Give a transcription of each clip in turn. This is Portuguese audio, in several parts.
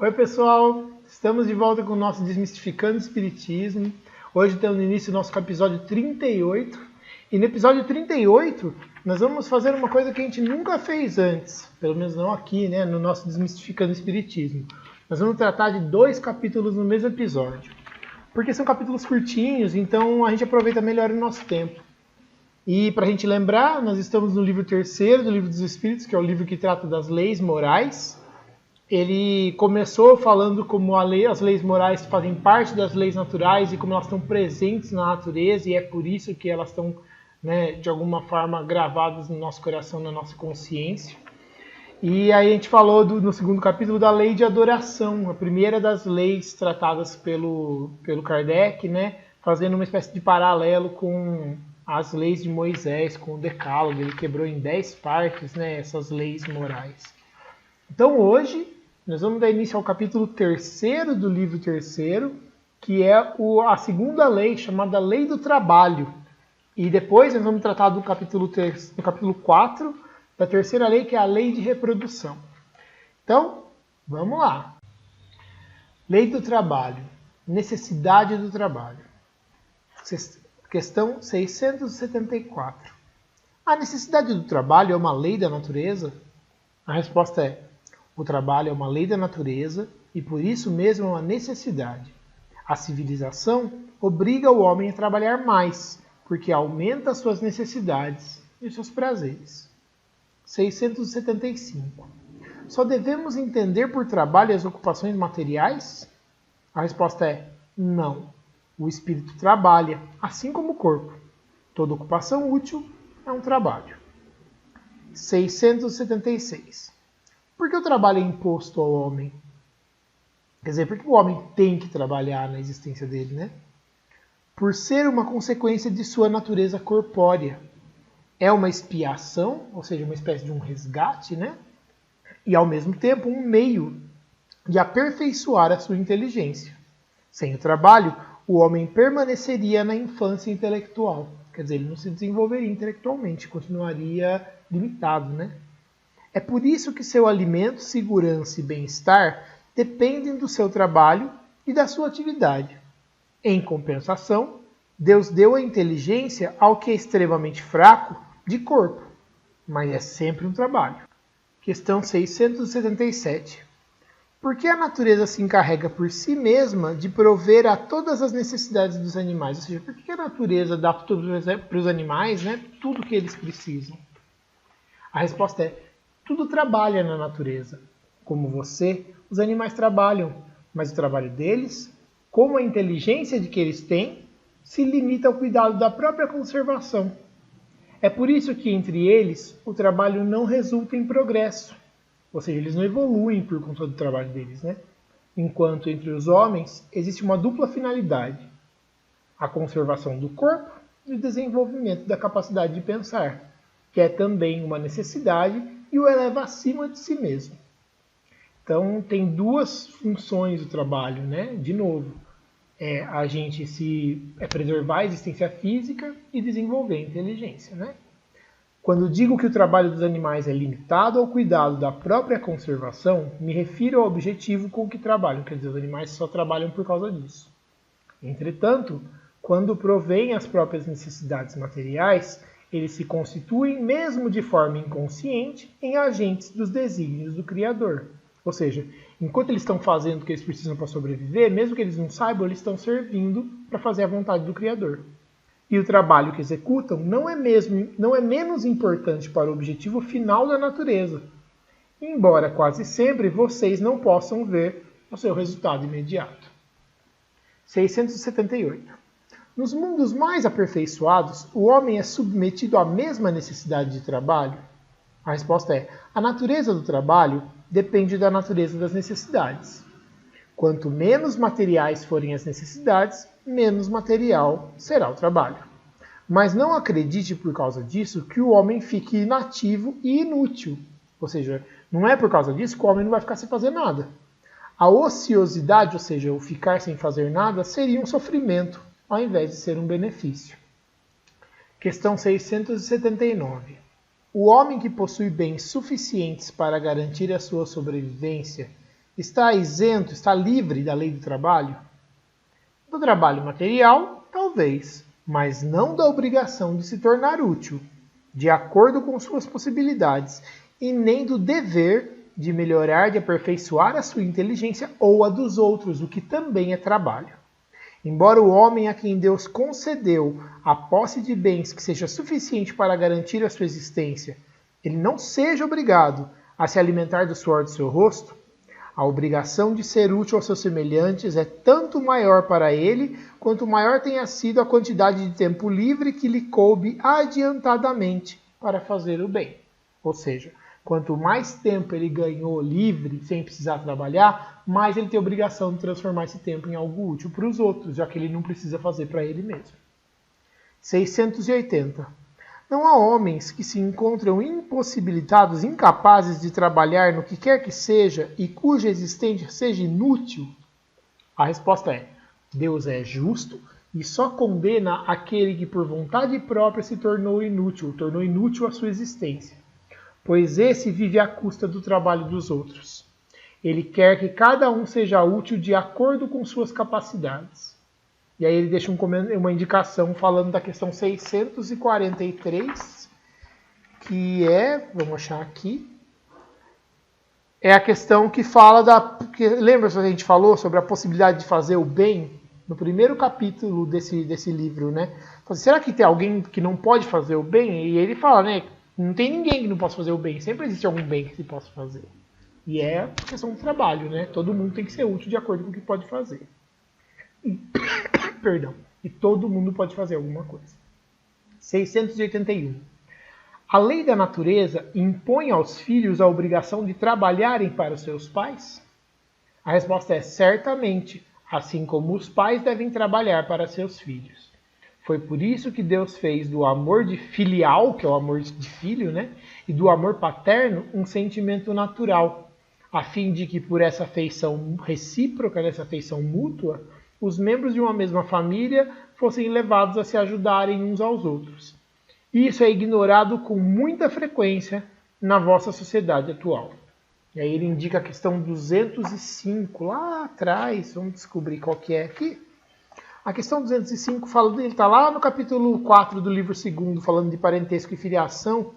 Oi pessoal, estamos de volta com o nosso Desmistificando o Espiritismo. Hoje estamos no início do nosso episódio 38. E no episódio 38 nós vamos fazer uma coisa que a gente nunca fez antes, pelo menos não aqui, né, no nosso Desmistificando o Espiritismo. Nós vamos tratar de 2 capítulos no mesmo episódio. Porque são capítulos curtinhos, então a gente aproveita melhor o nosso tempo. E para a gente lembrar, nós estamos no livro 3º do Livro dos Espíritos, que é o livro que trata das leis morais. Ele começou falando como as leis morais fazem parte das leis naturais e como elas estão presentes na natureza, e é por isso que elas estão, de alguma forma, gravadas no nosso coração, na nossa consciência. E aí a gente falou no 2º capítulo da lei de adoração, a primeira das leis tratadas pelo Kardec, fazendo uma espécie de paralelo com as leis de Moisés, com o Decálogo. Ele quebrou em 10 partes, essas leis morais. Então hoje nós vamos dar início ao capítulo 3º do livro 3º, que é a segunda lei, chamada Lei do Trabalho. E depois nós vamos tratar do capítulo 4, da terceira lei, que é a Lei de Reprodução. Então, vamos lá. Lei do Trabalho. Necessidade do trabalho. Questão 674. A necessidade do trabalho é uma lei da natureza? A resposta é: o trabalho é uma lei da natureza e por isso mesmo é uma necessidade. A civilização obriga o homem a trabalhar mais, porque aumenta as suas necessidades e os seus prazeres. 675. Só devemos entender por trabalho as ocupações materiais? A resposta é: não. O espírito trabalha, assim como o corpo. Toda ocupação útil é um trabalho. 676. Por que o trabalho é imposto ao homem? Quer dizer, por que o homem tem que trabalhar na existência dele, Por ser uma consequência de sua natureza corpórea. É uma expiação, ou seja, uma espécie de um resgate, E ao mesmo tempo um meio de aperfeiçoar a sua inteligência. Sem o trabalho, o homem permaneceria na infância intelectual. Quer dizer, ele não se desenvolveria intelectualmente, continuaria limitado, É por isso que seu alimento, segurança e bem-estar dependem do seu trabalho e da sua atividade. Em compensação, Deus deu a inteligência ao que é extremamente fraco de corpo, mas é sempre um trabalho. Questão 677. Por que a natureza se encarrega por si mesma de prover a todas as necessidades dos animais? Ou seja, por que a natureza dá tudo para os animais, tudo que eles precisam? A resposta é: tudo trabalha na natureza. Como você, os animais trabalham, mas o trabalho deles, como a inteligência de que eles têm, se limita ao cuidado da própria conservação. É por isso que entre eles o trabalho não resulta em progresso. Ou seja, eles não evoluem por conta do trabalho deles, Enquanto entre os homens existe uma dupla finalidade: a conservação do corpo e o desenvolvimento da capacidade de pensar, que é também uma necessidade e o eleva acima de si mesmo. Então, tem 2 funções do trabalho, De novo, a gente preservar a existência física e desenvolver a inteligência, Quando digo que o trabalho dos animais é limitado ao cuidado da própria conservação, me refiro ao objetivo com que trabalham, quer dizer, os animais só trabalham por causa disso. Entretanto, quando provêm as próprias necessidades materiais, eles se constituem, mesmo de forma inconsciente, em agentes dos desígnios do Criador. Ou seja, enquanto eles estão fazendo o que eles precisam para sobreviver, mesmo que eles não saibam, eles estão servindo para fazer a vontade do Criador. E o trabalho que executam não é menos importante para o objetivo final da natureza, embora quase sempre vocês não possam ver o seu resultado imediato. 678. Nos mundos mais aperfeiçoados, o homem é submetido à mesma necessidade de trabalho? A resposta é: a natureza do trabalho depende da natureza das necessidades. Quanto menos materiais forem as necessidades, menos material será o trabalho. Mas não acredite por causa disso que o homem fique inativo e inútil. Ou seja, não é por causa disso que o homem não vai ficar sem fazer nada. A ociosidade, ou seja, o ficar sem fazer nada, seria um sofrimento, ao invés de ser um benefício. Questão 679. O homem que possui bens suficientes para garantir a sua sobrevivência está isento, está livre da lei do trabalho? Do trabalho material, talvez, mas não da obrigação de se tornar útil, de acordo com suas possibilidades, e nem do dever de melhorar, de aperfeiçoar a sua inteligência ou a dos outros, o que também é trabalho. Embora o homem a quem Deus concedeu a posse de bens que seja suficiente para garantir a sua existência, ele não seja obrigado a se alimentar do suor do seu rosto, a obrigação de ser útil aos seus semelhantes é tanto maior para ele, quanto maior tenha sido a quantidade de tempo livre que lhe coube adiantadamente para fazer o bem. Ou seja, quanto mais tempo ele ganhou livre, sem precisar trabalhar, mais ele tem a obrigação de transformar esse tempo em algo útil para os outros, já que ele não precisa fazer para ele mesmo. 680. Não há homens que se encontram impossibilitados, incapazes de trabalhar no que quer que seja e cuja existência seja inútil? A resposta é: Deus é justo e só condena aquele que por vontade própria se tornou inútil a sua existência, pois esse vive à custa do trabalho dos outros. Ele quer que cada um seja útil de acordo com suas capacidades. E aí ele deixa uma indicação falando da questão 643, que é, vamos achar aqui, é a questão que fala lembra que a gente falou sobre a possibilidade de fazer o bem no primeiro capítulo desse livro, né? Será que tem alguém que não pode fazer o bem? E ele fala, né? Não tem ninguém que não possa fazer o bem. Sempre existe algum bem que se possa fazer. E é a questão do trabalho, né? Todo mundo tem que ser útil de acordo com o que pode fazer. E todo mundo pode fazer alguma coisa. 681. A lei da natureza impõe aos filhos a obrigação de trabalharem para os seus pais? A resposta é certamente, assim como os pais devem trabalhar para seus filhos. Foi por isso que Deus fez do amor de filial, que é o amor de filho, né, e do amor paterno um sentimento natural, a fim de que por essa afeição recíproca, essa afeição mútua, os membros de uma mesma família fossem levados a se ajudarem uns aos outros. Isso é ignorado com muita frequência na vossa sociedade atual. E aí ele indica a questão 205, lá atrás, vamos descobrir qual que é aqui. A questão 205 ele está lá no capítulo 4 do livro 2, falando de parentesco e filiação,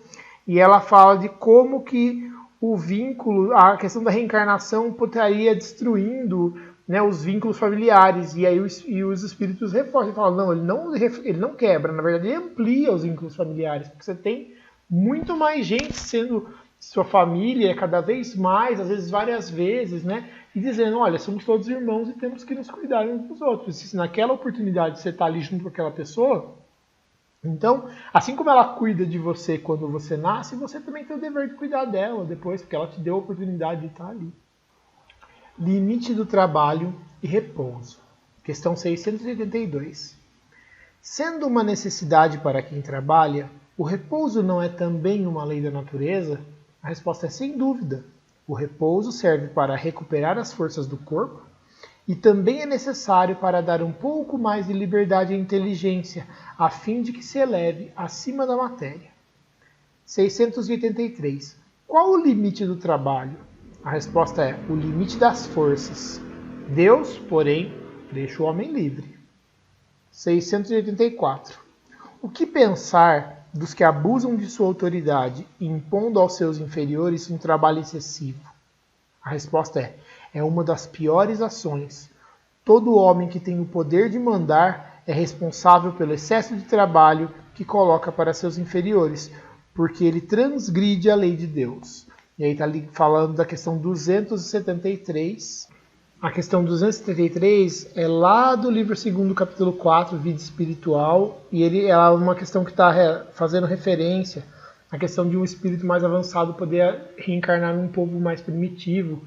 e ela fala de como que o vínculo, a questão da reencarnação estaria destruindo, né, os vínculos familiares, e aí os espíritos reforçam, falam, não, ele não quebra, na verdade ele amplia os vínculos familiares, porque você tem muito mais gente sendo sua família, cada vez mais, às vezes várias vezes, né, e dizendo, olha, somos todos irmãos e temos que nos cuidar uns dos outros. E se naquela oportunidade você está ali junto com aquela pessoa, então, assim como ela cuida de você quando você nasce, você também tem o dever de cuidar dela depois, porque ela te deu a oportunidade de estar ali. Limite do trabalho e repouso. Questão 682. Sendo uma necessidade para quem trabalha, o repouso não é também uma lei da natureza? A resposta é sem dúvida. O repouso serve para recuperar as forças do corpo e também é necessário para dar um pouco mais de liberdade à inteligência, a fim de que se eleve acima da matéria. 683. Qual o limite do trabalho? A resposta é o limite das forças. Deus, porém, deixa o homem livre. 684. O que pensar dos que abusam de sua autoridade, impondo aos seus inferiores um trabalho excessivo? A resposta é uma das piores ações. Todo homem que tem o poder de mandar é responsável pelo excesso de trabalho que coloca para seus inferiores, porque ele transgride a lei de Deus. E aí está ali falando da questão 273. A questão 273 é lá do livro 2, capítulo 4, Vida Espiritual, e ela é uma questão que está fazendo referência à questão de um espírito mais avançado poder reencarnar num povo mais primitivo.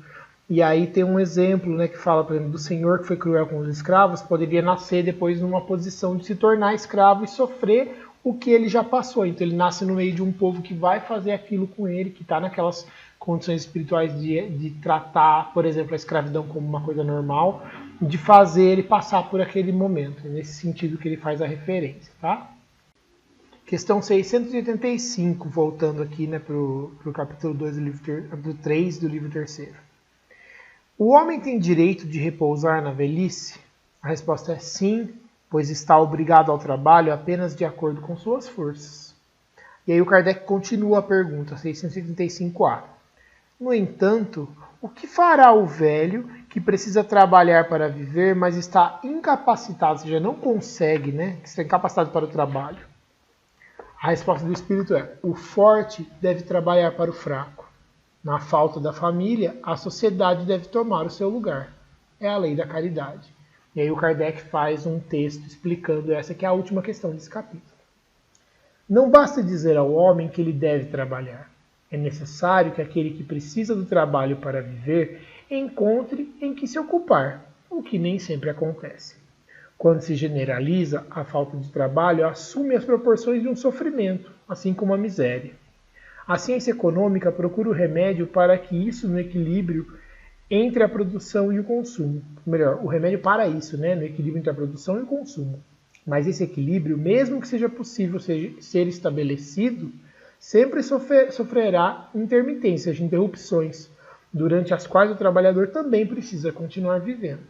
E aí tem um exemplo, né, que fala, por exemplo, do senhor que foi cruel com os escravos, poderia nascer depois numa posição de se tornar escravo e sofrer o que ele já passou. Então ele nasce no meio de um povo que vai fazer aquilo com ele, que está naquelas condições espirituais de tratar, por exemplo, a escravidão como uma coisa normal, de fazer ele passar por aquele momento. É nesse sentido que ele faz a referência, tá? Questão 685, voltando aqui, né, para o capítulo 2 do livro 3 do livro 3. O homem tem direito de repousar na velhice? A resposta é sim, pois está obrigado ao trabalho apenas de acordo com suas forças. E aí o Kardec continua a pergunta, 635A. No entanto, o que fará o velho que precisa trabalhar para viver, mas está incapacitado, ou seja, não consegue, né? Está incapacitado para o trabalho? A resposta do Espírito é: o forte deve trabalhar para o fraco. Na falta da família, a sociedade deve tomar o seu lugar. É a lei da caridade. E aí o Kardec faz um texto explicando essa que é a última questão desse capítulo. Não basta dizer ao homem que ele deve trabalhar. É necessário que aquele que precisa do trabalho para viver encontre em que se ocupar, o que nem sempre acontece. Quando se generaliza, a falta de trabalho assume as proporções de um sofrimento, assim como a miséria. A ciência econômica procura o remédio para que isso no equilíbrio entre a produção e o consumo. Melhor, o remédio para isso, né, no equilíbrio entre a produção e o consumo. Mas esse equilíbrio, mesmo que seja possível ser estabelecido, sempre sofrerá intermitências, interrupções, durante as quais o trabalhador também precisa continuar vivendo.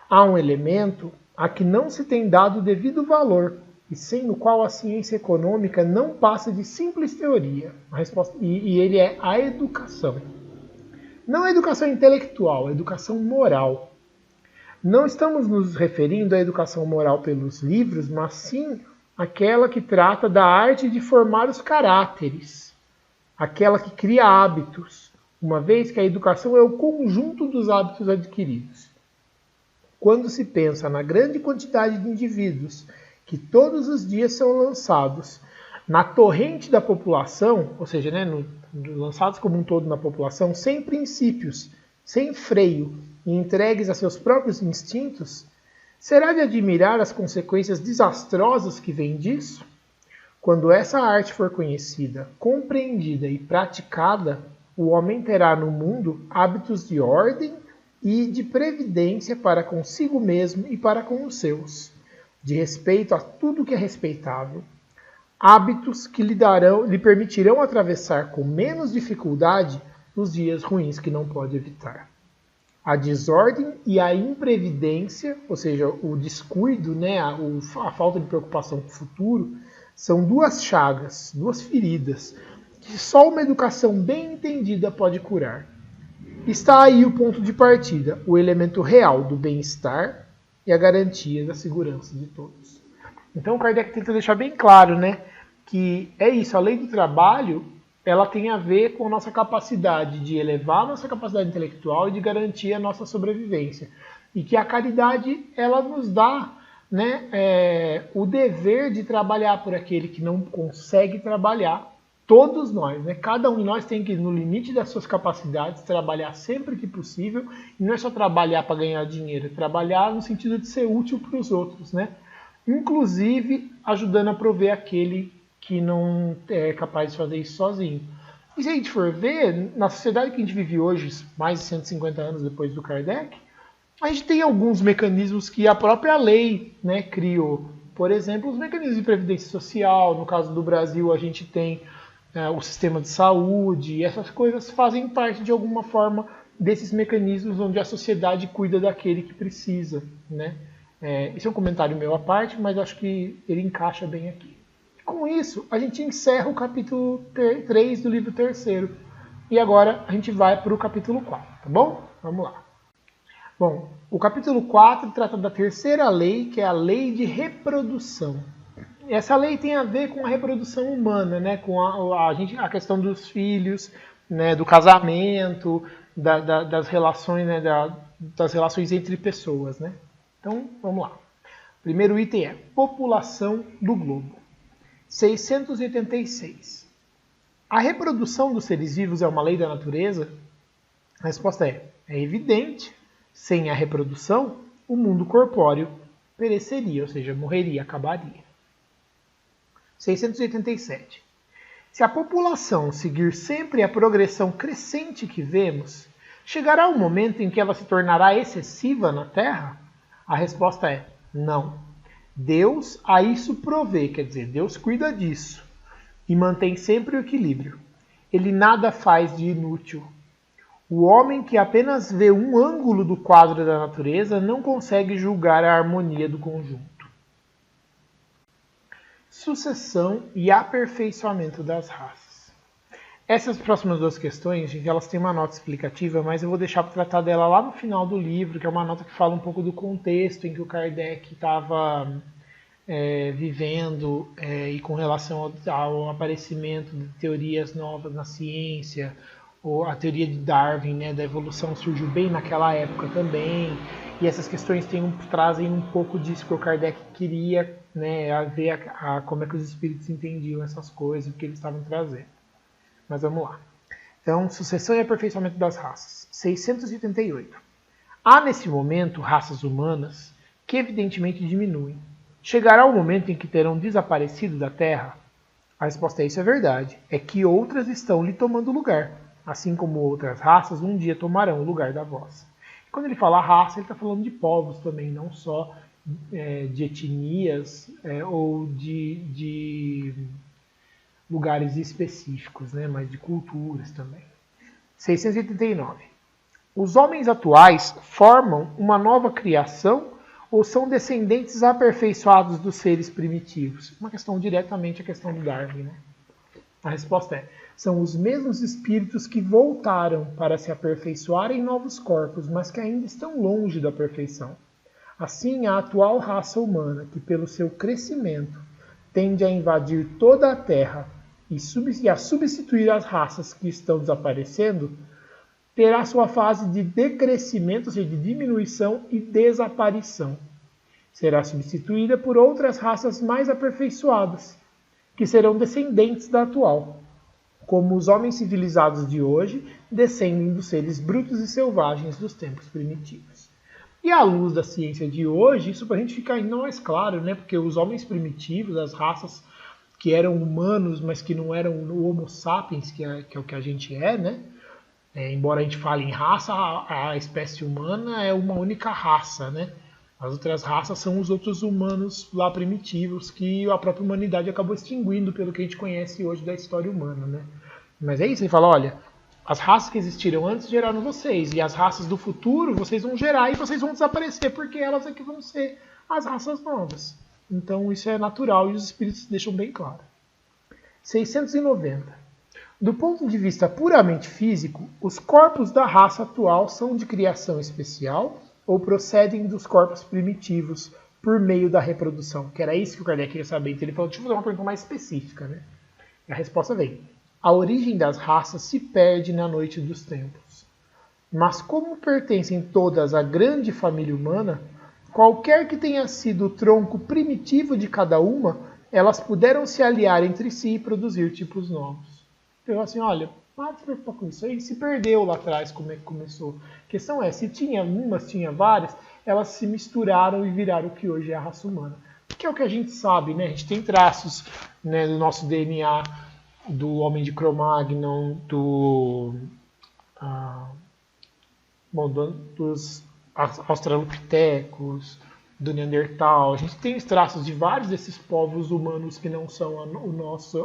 Há um elemento a que não se tem dado o devido valor, e sem o qual a ciência econômica não passa de simples teoria. E ele é a educação. Não a educação intelectual, a educação moral. Não estamos nos referindo à educação moral pelos livros, mas sim aquela que trata da arte de formar os caráteres, aquela que cria hábitos, uma vez que a educação é o conjunto dos hábitos adquiridos. Quando se pensa na grande quantidade de indivíduos que todos os dias são lançados na torrente da população, ou seja, né, lançados como um todo na população, sem princípios, sem freio e entregues a seus próprios instintos, será de admirar as consequências desastrosas que vêm disso? Quando essa arte for conhecida, compreendida e praticada, o homem terá no mundo hábitos de ordem e de previdência para consigo mesmo e para com os seus, de respeito a tudo que é respeitável, hábitos que lhe permitirão atravessar com menos dificuldade os dias ruins que não pode evitar. A desordem e a imprevidência, ou seja, o descuido, né, a falta de preocupação com o futuro, são duas chagas, duas feridas, que só uma educação bem entendida pode curar. Está aí o ponto de partida, o elemento real do bem-estar e a garantia da segurança de todos. Então o Kardec tenta deixar bem claro, né, que é isso, a lei do trabalho, ela tem a ver com a nossa capacidade de elevar a nossa capacidade intelectual e de garantir a nossa sobrevivência. E que a caridade, ela nos dá, né, o dever de trabalhar por aquele que não consegue trabalhar. Todos nós, né? Cada um de nós tem que, no limite das suas capacidades, trabalhar sempre que possível. E não é só trabalhar para ganhar dinheiro, é trabalhar no sentido de ser útil para os outros, né? Inclusive ajudando a prover aquele que não é capaz de fazer isso sozinho. E se a gente for ver, na sociedade que a gente vive hoje, mais de 150 anos depois do Kardec, a gente tem alguns mecanismos que a própria lei, né, criou. Por exemplo, os mecanismos de previdência social. No caso do Brasil, a gente tem o sistema de saúde, e essas coisas fazem parte de alguma forma desses mecanismos onde a sociedade cuida daquele que precisa, né? Esse é um comentário meu à parte, mas acho que ele encaixa bem aqui. Com isso, a gente encerra o capítulo 3 do livro 3º. E agora a gente vai para o capítulo 4, tá bom? Vamos lá. Bom, o capítulo 4 trata da terceira lei, que é a lei de reprodução. Essa lei tem a ver com a reprodução humana, né? Com a questão dos filhos, né? Do casamento, das relações, né? Das relações entre pessoas, né? Então, vamos lá. O primeiro item é população do globo. 686. A reprodução dos seres vivos é uma lei da natureza? A resposta é evidente. Sem a reprodução, o mundo corpóreo pereceria, ou seja, morreria, acabaria. 687. Se a população seguir sempre a progressão crescente que vemos, chegará um momento em que ela se tornará excessiva na Terra? A resposta é não. Deus a isso provê, quer dizer, Deus cuida disso e mantém sempre o equilíbrio. Ele nada faz de inútil. O homem que apenas vê um ângulo do quadro da natureza não consegue julgar a harmonia do conjunto. Sucessão e aperfeiçoamento das raças. Essas próximas duas questões, gente, elas têm uma nota explicativa, mas eu vou deixar para tratar dela lá no final do livro, que é uma nota que fala um pouco do contexto em que o Kardec estava vivendo e com relação ao aparecimento de teorias novas na ciência, ou a teoria de Darwin, né, da evolução, surgiu bem naquela época também, e essas questões trazem um pouco disso que o Kardec queria, né, a ver como é que os espíritos entendiam essas coisas, o que eles estavam trazendo. Mas vamos lá. Então, sucessão e aperfeiçoamento das raças. 688. Há nesse momento raças humanas que evidentemente diminuem. Chegará o momento em que terão desaparecido da Terra? A resposta a isso é verdade. É que outras estão lhe tomando lugar. Assim como outras raças um dia tomarão o lugar da vossa. Quando ele fala raça, ele está falando de povos também, não só de etnias ou de lugares específicos, né, mas de culturas também. 689. Os homens atuais formam uma nova criação ou são descendentes aperfeiçoados dos seres primitivos? Uma questão diretamente a questão do Darwin, né? A resposta é: são os mesmos espíritos que voltaram para se aperfeiçoar em novos corpos, mas que ainda estão longe da perfeição. Assim, a atual raça humana, que pelo seu crescimento tende a invadir toda a Terra e a substituir as raças que estão desaparecendo, terá sua fase de decrescimento, ou seja, de diminuição e desaparição. Será substituída por outras raças mais aperfeiçoadas, que serão descendentes da atual, como os homens civilizados de hoje descendem dos seres brutos e selvagens dos tempos primitivos. E à luz da ciência de hoje, isso para a gente ficar ainda mais claro, né? Porque os homens primitivos, as raças que eram humanos, mas que não eram o Homo sapiens, que é o que a gente é, né? Embora a gente fale em raça, a espécie humana é uma única raça, né? As outras raças são os outros humanos lá primitivos que a própria humanidade acabou extinguindo pelo que a gente conhece hoje da história humana, né? Mas é isso, ele fala, olha, as raças que existiram antes geraram vocês, e as raças do futuro vocês vão gerar e vocês vão desaparecer, porque elas é que vão ser as raças novas. Então isso é natural e os espíritos deixam bem claro. 690. Do ponto de vista puramente físico, os corpos da raça atual são de criação especial ou procedem dos corpos primitivos por meio da reprodução? Que era isso que o Kardec queria saber. Então ele falou, deixa eu fazer uma pergunta mais específica, né? E a resposta vem. A origem das raças se perde na noite dos tempos. Mas como pertencem todas à grande família humana, qualquer que tenha sido o tronco primitivo de cada uma, elas puderam se aliar entre si e produzir tipos novos. Então assim, olha, para se preocupar com isso aí, se perdeu lá atrás como é que começou. A questão é, se tinha umas, tinha várias, elas se misturaram e viraram o que hoje é a raça humana. Que é o que a gente sabe, né? A gente tem traços, né, do nosso DNA, do homem de Cro-Magnon, dos australopitecos, do Neandertal. A gente tem os traços de vários desses povos humanos que não são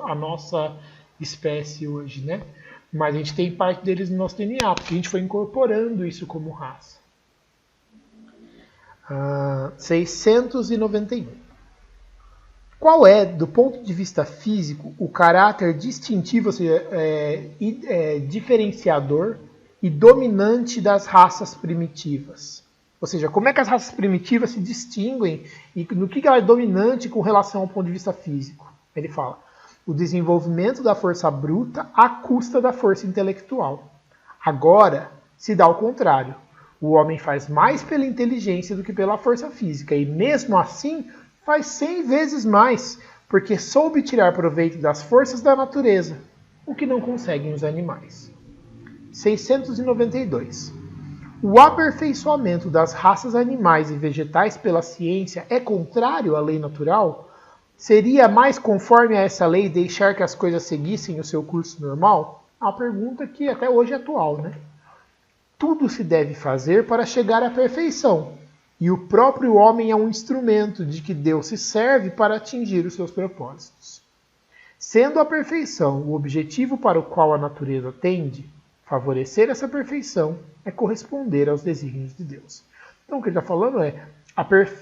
a nossa espécie hoje, né? Mas a gente tem parte deles no nosso DNA, porque a gente foi incorporando isso como raça. 691. Qual é, do ponto de vista físico, o caráter distintivo, ou seja, diferenciador e dominante das raças primitivas? Ou seja, como é que as raças primitivas se distinguem e no que ela é dominante com relação ao ponto de vista físico? Ele fala, o desenvolvimento da força bruta à custa da força intelectual. Agora, se dá ao contrário. O homem faz mais pela inteligência do que pela força física, e mesmo assim faz 100 vezes mais, porque soube tirar proveito das forças da natureza, o que não conseguem os animais. 692. O aperfeiçoamento das raças animais e vegetais pela ciência é contrário à lei natural? Seria mais conforme a essa lei deixar que as coisas seguissem o seu curso normal? A pergunta que até hoje é atual, né? Tudo se deve fazer para chegar à perfeição, e o próprio homem é um instrumento de que Deus se serve para atingir os seus propósitos. Sendo a perfeição o objetivo para o qual a natureza tende, Favorecer essa perfeição é corresponder aos desígnios de Deus. Então, o que ele está falando é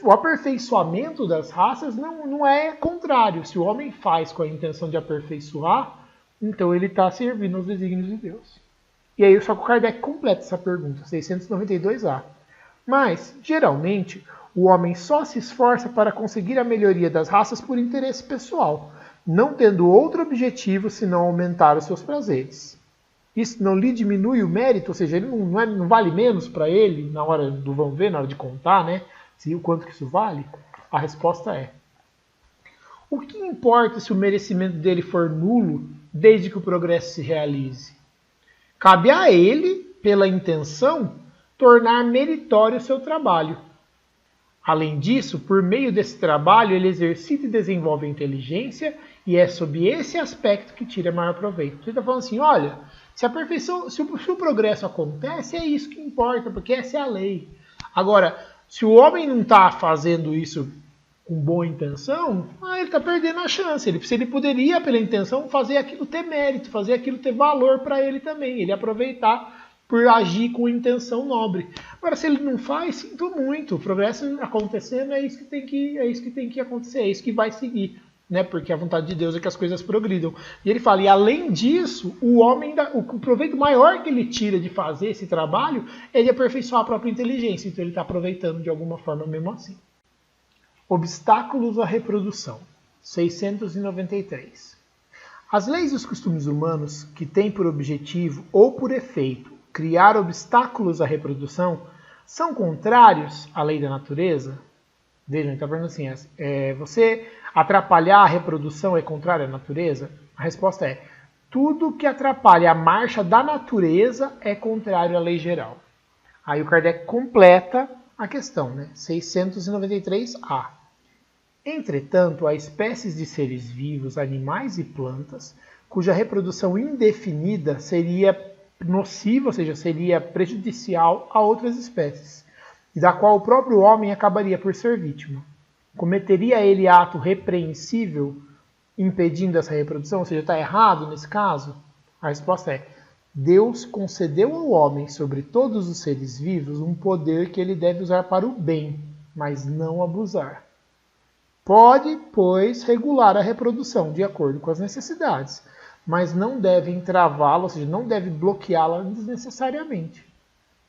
o aperfeiçoamento das raças não é contrário. Se o homem faz com a intenção de aperfeiçoar, então ele está servindo aos desígnios de Deus. E aí só que o Kardec completa essa pergunta, 692A. Mas, geralmente, o homem só se esforça para conseguir a melhoria das raças por interesse pessoal, não tendo outro objetivo senão aumentar os seus prazeres. Isso não lhe diminui o mérito, ou seja, ele não vale menos para ele na hora do vamos ver, na hora de contar, né? O quanto que isso vale? A resposta é: o que importa se o merecimento dele for nulo, desde que o progresso se realize? Cabe a ele, pela intenção, tornar meritório o seu trabalho. Além disso, por meio desse trabalho, ele exercita e desenvolve a inteligência, e é sob esse aspecto que tira maior proveito. Você está falando assim, olha, se a perfeição, se o progresso acontece, é isso que importa, porque essa é a lei. Agora, se o homem não está fazendo isso com boa intenção, ele está perdendo a chance. Ele poderia, pela intenção, fazer aquilo ter mérito, fazer aquilo ter valor para ele também, ele aproveitar por agir com intenção nobre. Agora, se ele não faz, sinto muito. O progresso acontecendo é isso que tem que acontecer, é isso que vai seguir, né? Porque a vontade de Deus é que as coisas progridam. E ele fala, e além disso, o proveito maior que ele tira de fazer esse trabalho é de aperfeiçoar a própria inteligência. Então ele está aproveitando de alguma forma mesmo assim. Obstáculos à reprodução. 693. As leis e os costumes humanos que têm por objetivo ou por efeito criar obstáculos à reprodução são contrários à lei da natureza? Vejam, ele está falando assim, você atrapalhar a reprodução é contrário à natureza? A resposta é, tudo que atrapalha a marcha da natureza é contrário à lei geral. Aí o Kardec completa a questão, né? 693A. Entretanto, há espécies de seres vivos, animais e plantas, cuja reprodução indefinida seria nociva, ou seja, seria prejudicial a outras espécies, e da qual o próprio homem acabaria por ser vítima. Cometeria ele ato repreensível impedindo essa reprodução? Ou seja, está errado nesse caso? A resposta é: Deus concedeu ao homem sobre todos os seres vivos um poder que ele deve usar para o bem, mas não abusar. Pode, pois, regular a reprodução de acordo com as necessidades, mas não deve entravá-la, ou seja, não deve bloqueá-la desnecessariamente.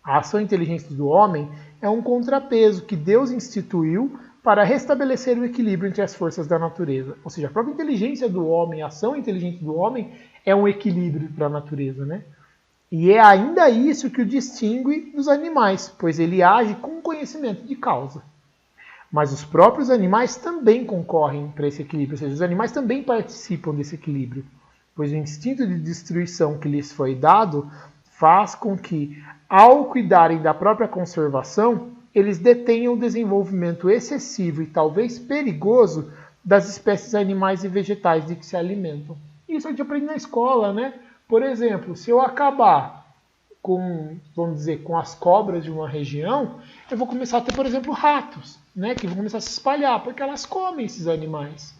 A ação inteligente do homem é um contrapeso que Deus instituiu para restabelecer o equilíbrio entre as forças da natureza. Ou seja, a própria inteligência do homem, a ação inteligente do homem é um equilíbrio para a natureza, né? E é ainda isso que o distingue dos animais, pois ele age com conhecimento de causa. Mas os próprios animais também concorrem para esse equilíbrio, ou seja, os animais também participam desse equilíbrio, pois o instinto de destruição que lhes foi dado faz com que, ao cuidarem da própria conservação, eles detenham o desenvolvimento excessivo e talvez perigoso das espécies animais e vegetais de que se alimentam. Isso a gente aprende na escola, né? Por exemplo, se eu acabar com, vamos dizer, com as cobras de uma região, eu vou começar a ter, por exemplo, ratos, né? Que vão começar a se espalhar, porque elas comem esses animais.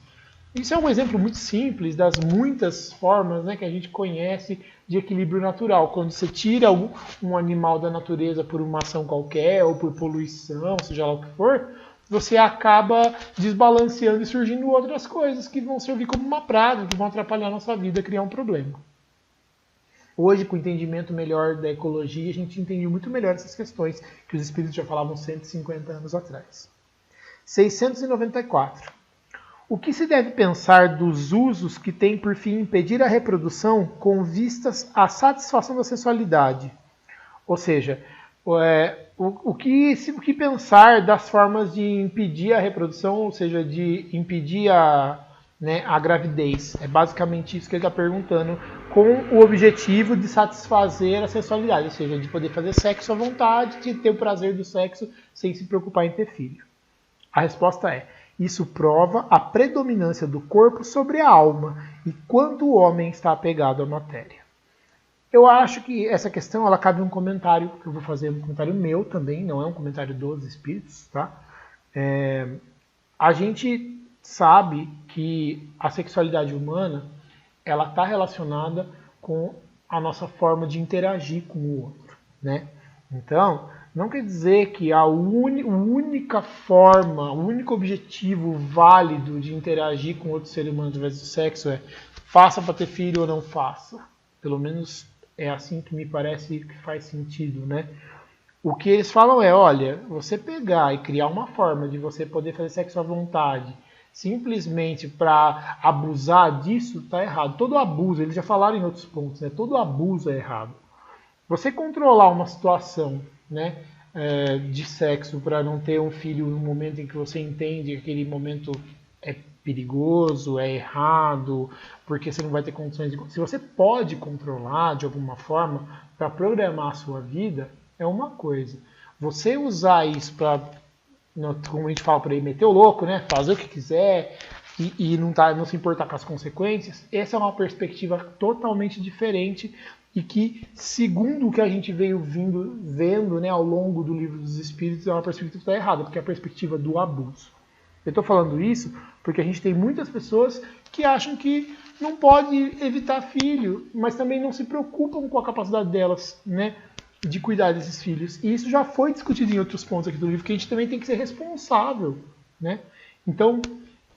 Isso é um exemplo muito simples das muitas formas, né, que a gente conhece de equilíbrio natural. Quando você tira um animal da natureza por uma ação qualquer, ou por poluição, seja lá o que for, você acaba desbalanceando e surgindo outras coisas que vão servir como uma praga, que vão atrapalhar a nossa vida, criar um problema. Hoje, com o entendimento melhor da ecologia, a gente entende muito melhor essas questões que os espíritos já falavam 150 anos atrás. 694. O que se deve pensar dos usos que têm por fim impedir a reprodução com vistas à satisfação da sexualidade? Ou seja, o que pensar das formas de impedir a reprodução, ou seja, de impedir a gravidez? É basicamente isso que ele está perguntando, com o objetivo de satisfazer a sexualidade, ou seja, de poder fazer sexo à vontade, de ter o prazer do sexo sem se preocupar em ter filho. A resposta é: isso prova a predominância do corpo sobre a alma e quanto o homem está apegado à matéria. Eu acho que essa questão ela cabe um comentário, que eu vou fazer um comentário meu também, não é um comentário dos espíritos, tá? A gente sabe que a sexualidade humana ela está relacionada com a nossa forma de interagir com o outro, né? Então, não quer dizer que a única forma, o único objetivo válido de interagir com outro ser humano através do sexo é faça para ter filho ou não faça. Pelo menos é assim que me parece que faz sentido, né? O que eles falam é, olha, você pegar e criar uma forma de você poder fazer sexo à vontade, simplesmente para abusar disso, está errado. Todo abuso, eles já falaram em outros pontos, né? Todo abuso é errado. Você controlar uma situação, né, de sexo para não ter um filho no momento em que você entende que aquele momento é perigoso, é errado, porque você não vai ter condições de... Se você pode controlar de alguma forma para programar a sua vida, é uma coisa. Você usar isso para, como a gente fala por aí, meter o louco, né, fazer o que quiser e não se importar com as consequências, essa é uma perspectiva totalmente diferente e que, segundo o que a gente veio vendo, né, ao longo do Livro dos Espíritos, é uma perspectiva que está errada, porque é a perspectiva do abuso. Eu estou falando isso porque a gente tem muitas pessoas que acham que não pode evitar filho, mas também não se preocupam com a capacidade delas, né, de cuidar desses filhos. E isso já foi discutido em outros pontos aqui do livro, que a gente também tem que ser responsável, né? Então,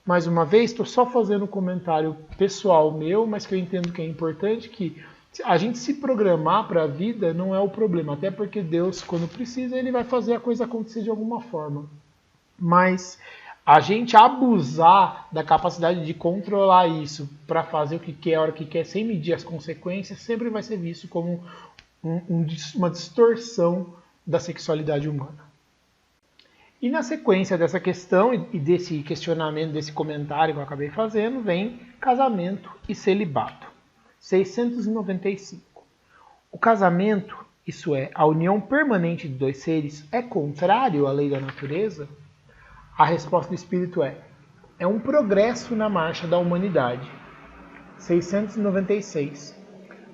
mais uma vez, estou só fazendo um comentário pessoal meu, mas que eu entendo que é importante, que a gente se programar para a vida não é o problema, até porque Deus, quando precisa, ele vai fazer a coisa acontecer de alguma forma. Mas a gente abusar da capacidade de controlar isso para fazer o que quer, a hora que quer, sem medir as consequências, sempre vai ser visto como uma distorção da sexualidade humana. E na sequência dessa questão e desse questionamento, desse comentário que eu acabei fazendo, vem casamento e celibato. 695. O casamento, isso é, a união permanente de dois seres, é contrário à lei da natureza? A resposta do Espírito é um progresso na marcha da humanidade. 696.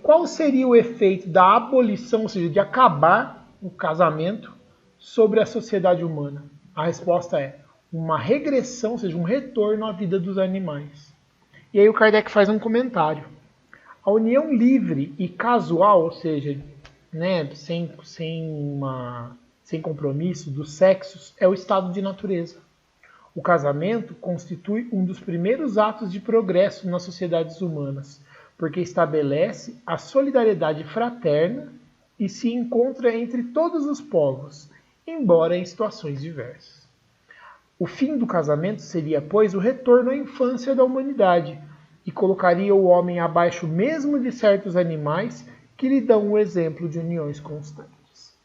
Qual seria o efeito da abolição, ou seja, de acabar o casamento sobre a sociedade humana? A resposta é uma regressão, ou seja, um retorno à vida dos animais. E aí o Kardec faz um comentário. A união livre e casual, ou seja, né, sem compromisso dos sexos, é o estado de natureza. O casamento constitui um dos primeiros atos de progresso nas sociedades humanas, porque estabelece a solidariedade fraterna e se encontra entre todos os povos, embora em situações diversas. O fim do casamento seria, pois, o retorno à infância da humanidade e colocaria o homem abaixo mesmo de certos animais que lhe dão o exemplo de uniões constantes.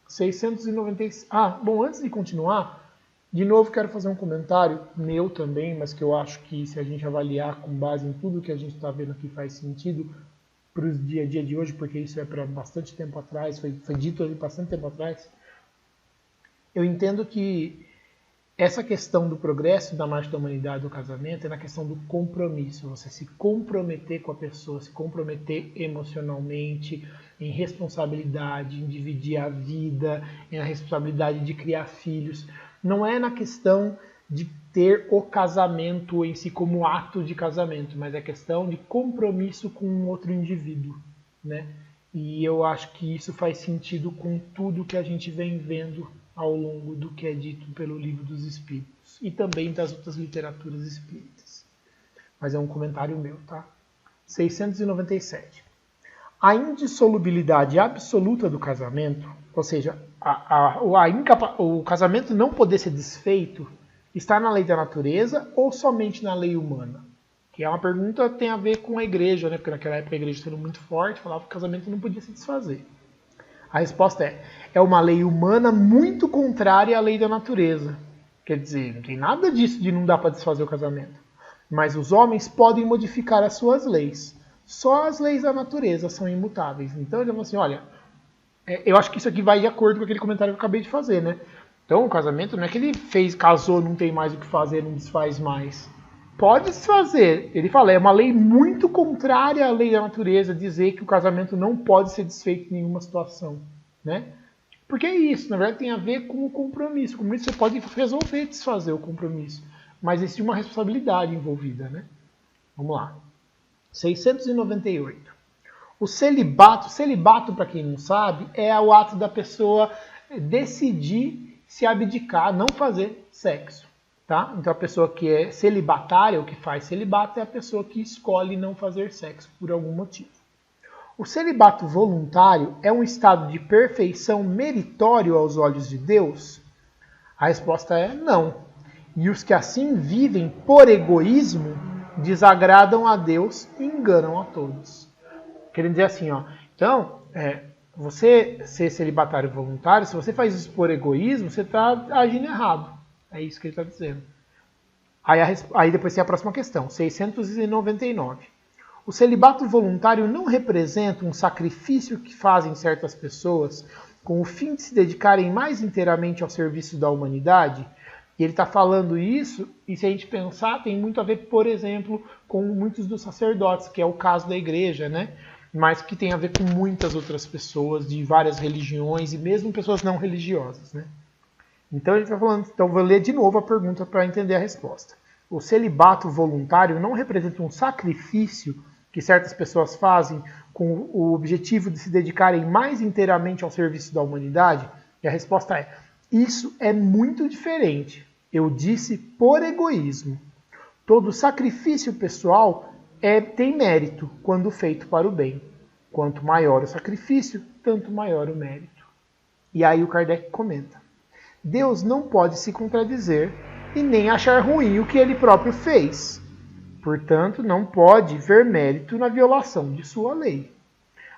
696. Bom, antes de continuar, de novo quero fazer um comentário meu também, mas que eu acho que se a gente avaliar com base em tudo que a gente está vendo aqui faz sentido para o dia a dia de hoje, porque isso é para bastante tempo atrás, foi dito ali bastante tempo atrás. Eu entendo que essa questão do progresso da marcha da humanidade do casamento é na questão do compromisso, você se comprometer com a pessoa, se comprometer emocionalmente, em responsabilidade, em dividir a vida, em a responsabilidade de criar filhos. Não é na questão de ter o casamento em si como ato de casamento, mas é questão de compromisso com um outro indivíduo, né? E eu acho que isso faz sentido com tudo que a gente vem vendo ao longo do que é dito pelo Livro dos Espíritos e também das outras literaturas espíritas. Mas é um comentário meu, tá? 697. A indissolubilidade absoluta do casamento, ou seja, o casamento não poder ser desfeito, está na lei da natureza ou somente na lei humana? Que é uma pergunta que tem a ver com a igreja, né? Porque naquela época a igreja sendo muito forte, falava que o casamento não podia se desfazer. A resposta é uma lei humana muito contrária à lei da natureza. Quer dizer, não tem nada disso de não dar para desfazer o casamento. Mas os homens podem modificar as suas leis. Só as leis da natureza são imutáveis. Então ele fala assim, olha, eu acho que isso aqui vai de acordo com aquele comentário que eu acabei de fazer, né? Então o casamento não é que ele casou, não tem mais o que fazer, não desfaz mais. Pode desfazer. Ele fala, é uma lei muito contrária à lei da natureza dizer que o casamento não pode ser desfeito em nenhuma situação, né? Porque é isso, na verdade tem a ver com o compromisso. O compromisso você pode resolver desfazer o compromisso, mas existe uma responsabilidade envolvida, né? Vamos lá. 698. O celibato, para quem não sabe, é o ato da pessoa decidir se abdicar, não fazer sexo. Tá? Então a pessoa que é celibatária, ou que faz celibato, é a pessoa que escolhe não fazer sexo por algum motivo. O celibato voluntário é um estado de perfeição meritório aos olhos de Deus? A resposta é não. E os que assim vivem por egoísmo desagradam a Deus e enganam a todos. Querendo dizer assim, ó, então, você ser celibatário voluntário, se você faz isso por egoísmo, você está agindo errado. É isso que ele está dizendo. Aí depois tem a próxima questão, 699. O celibato voluntário não representa um sacrifício que fazem certas pessoas com o fim de se dedicarem mais inteiramente ao serviço da humanidade? E ele está falando isso, e se a gente pensar, tem muito a ver, por exemplo, com muitos dos sacerdotes, que é o caso da igreja, né? Mas que tem a ver com muitas outras pessoas de várias religiões e mesmo pessoas não religiosas, né? Então ele está falando, então vou ler de novo a pergunta para entender a resposta. O celibato voluntário não representa um sacrifício que certas pessoas fazem com o objetivo de se dedicarem mais inteiramente ao serviço da humanidade? E a resposta é: isso é muito diferente. Eu disse por egoísmo. Todo sacrifício pessoal tem mérito quando feito para o bem. Quanto maior o sacrifício, tanto maior o mérito. E aí o Kardec comenta: Deus não pode se contradizer e nem achar ruim o que ele próprio fez. Portanto, não pode ver mérito na violação de sua lei.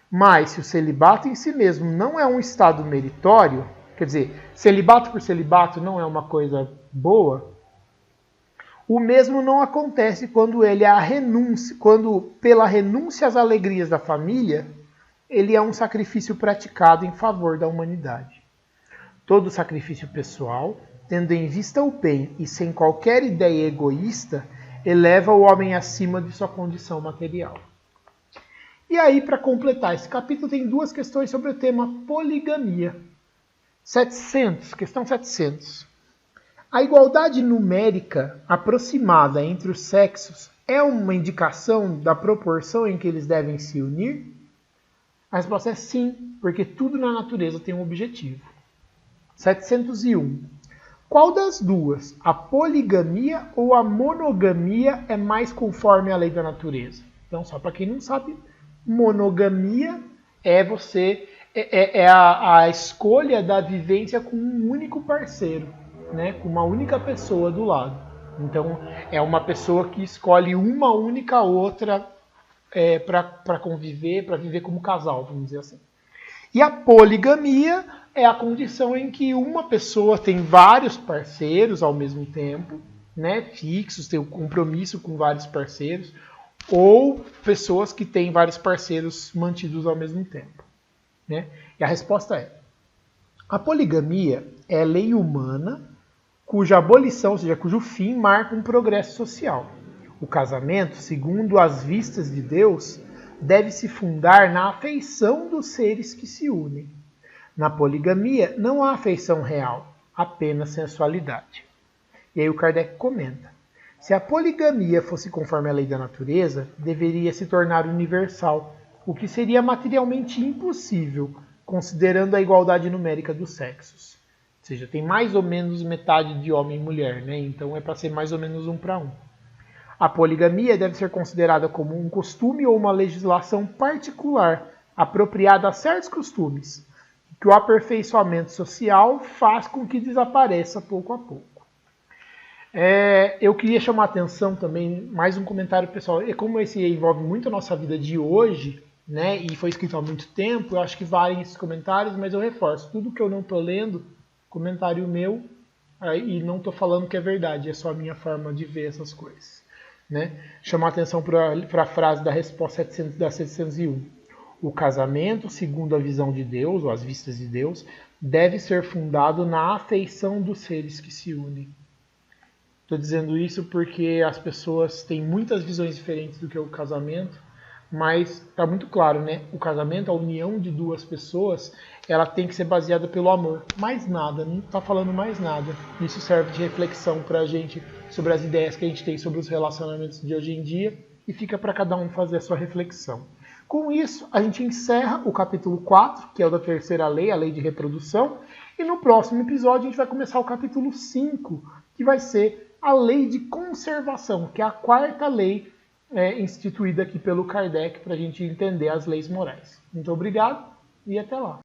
Mas se o celibato em si mesmo não é um estado meritório, quer dizer, celibato por celibato não é uma coisa boa, o mesmo não acontece quando quando pela renúncia às alegrias da família, ele é um sacrifício praticado em favor da humanidade. Todo sacrifício pessoal, tendo em vista o bem e sem qualquer ideia egoísta, eleva o homem acima de sua condição material. E aí, para completar esse capítulo, tem duas questões sobre o tema poligamia. Questão 700. A igualdade numérica aproximada entre os sexos é uma indicação da proporção em que eles devem se unir? A resposta é sim, porque tudo na natureza tem um objetivo. 701. Qual das duas, a poligamia ou a monogamia, é mais conforme à lei da natureza? Então, só para quem não sabe, monogamia é a escolha da vivência com um único parceiro, né? Com uma única pessoa do lado. Então, é uma pessoa que escolhe uma única outra para conviver, para viver como casal, vamos dizer assim. E a poligamia é a condição em que uma pessoa tem vários parceiros ao mesmo tempo, né, fixos, tem um compromisso com vários parceiros, ou pessoas que têm vários parceiros mantidos ao mesmo tempo. Né? E a resposta é: a poligamia é lei humana cuja abolição, ou seja, cujo fim marca um progresso social. O casamento, segundo as vistas de Deus, deve se fundar na afeição dos seres que se unem. Na poligamia não há afeição real, apenas sensualidade. E aí o Kardec comenta: se a poligamia fosse conforme a lei da natureza, deveria se tornar universal, o que seria materialmente impossível, considerando a igualdade numérica dos sexos. Ou seja, tem mais ou menos metade de homem e mulher, né? Então é para ser mais ou menos 1:1. A poligamia deve ser considerada como um costume ou uma legislação particular, apropriada a certos costumes, que o aperfeiçoamento social faz com que desapareça pouco a pouco. Eu queria chamar a atenção também, mais um comentário pessoal, como esse envolve muito a nossa vida de hoje, né, e foi escrito há muito tempo, eu acho que valem esses comentários, mas eu reforço, tudo que eu não estou lendo, comentário meu, e não estou falando que é verdade, é só a minha forma de ver essas coisas. Né? Chamar a atenção para a frase da resposta 701. O casamento, segundo a visão de Deus, ou as vistas de Deus, deve ser fundado na afeição dos seres que se unem. Estou dizendo isso porque as pessoas têm muitas visões diferentes do que é o casamento, mas está muito claro, né? O casamento, a união de duas pessoas, ela tem que ser baseada pelo amor. Mais nada, não está falando mais nada. Isso serve de reflexão para a gente sobre as ideias que a gente tem sobre os relacionamentos de hoje em dia e fica para cada um fazer a sua reflexão. Com isso, a gente encerra o capítulo 4, que é o da terceira lei, a lei de reprodução, e no próximo episódio a gente vai começar o capítulo 5, que vai ser a lei de conservação, que é a quarta lei instituída aqui pelo Kardec para a gente entender as leis morais. Muito obrigado e até lá.